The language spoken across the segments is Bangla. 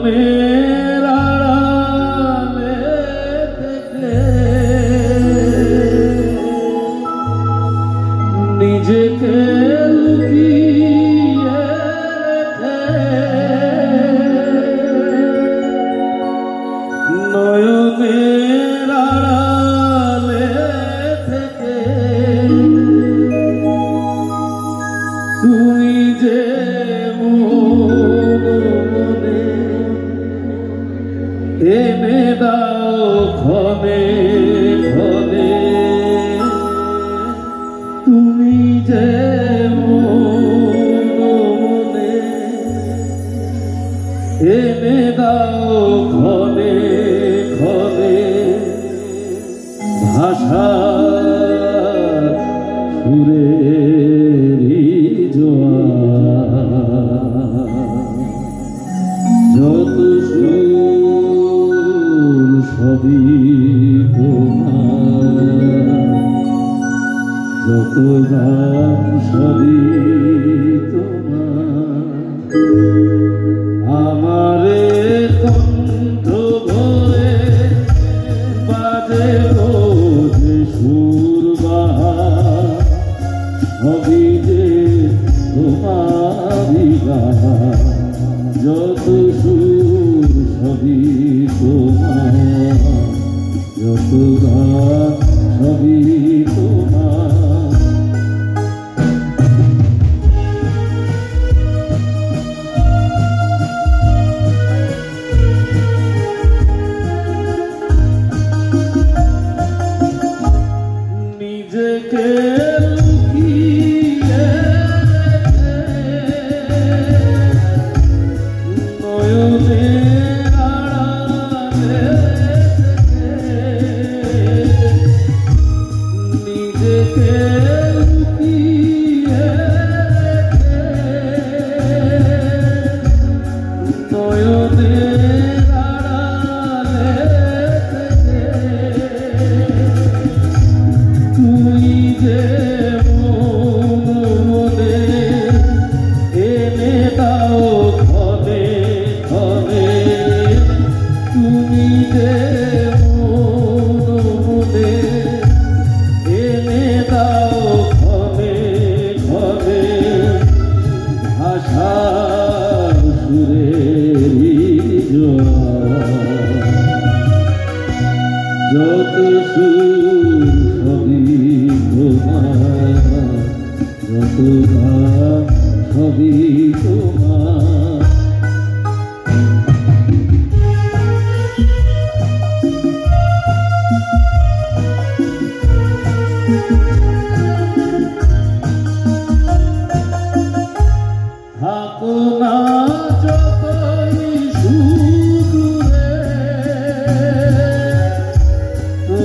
নয়নের আড়ালে থেকে নিজেকে লুকিয়ে রেখে নয়নের আড়ালে থেকে তুমি যে মনে এনে দাও ক্ষণে ক্ষণে তুমি যে মনে এনে দাও ক্ষণে ক্ষণে ভাষা সুরেরি যত সুর সবই তোমার যত গান সবই তোমার আমারে কণ্ঠ ভরে বাজে যে সুর বাহার সবই যে তোমারই গান যত সুর সবই তোমার যত গান সবই তোমার নিজেকে লুকিয়ে নয়নের আড়ালে নিজেকে লুকিয়ে নয়নের আড়ালে তুমি যে মনে এনে দাও ক্ষণে ক্ষণে তুমি যে মনে এনে দাও ক্ষণে ক্ষণে ভাষা সুরেরি যত সুর সবই তোমার যত গান সবই তোমার থাকো না যতই সুদূরে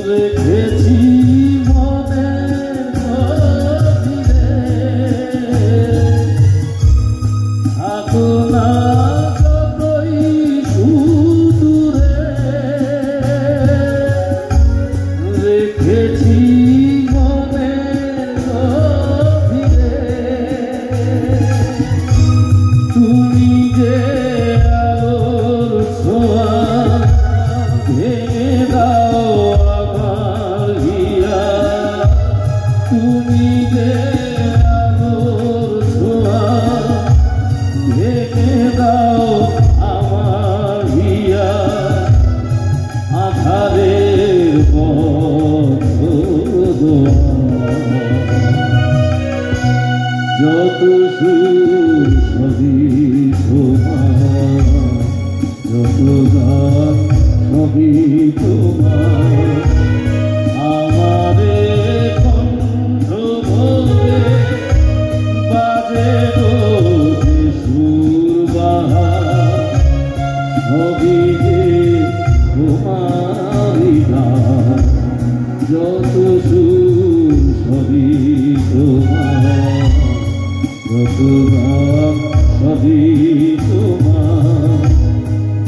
রেখেছি মনের গভীরে থাকো না যতই সুদূরে রেখেছি মনের গভীরে তুমি যে আলোর ছোঁয়া ভেঙে দাও আমার হিয়া তুমি যে আলোর ছোঁয়া ভেঙে দাও আমার হিয়া আধারের বন্ধ যত সুর সবই তোমার যত গান সবই তোমার আমারে কণ্ঠ ভরে বাজে যে সুর বাহার সবই যে তোমারই গান যত সুর সবই তোমার যত গান সবই তোমার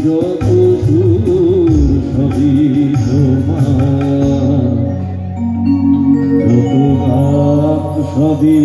যত সুর সবই তোমার যত গান সবই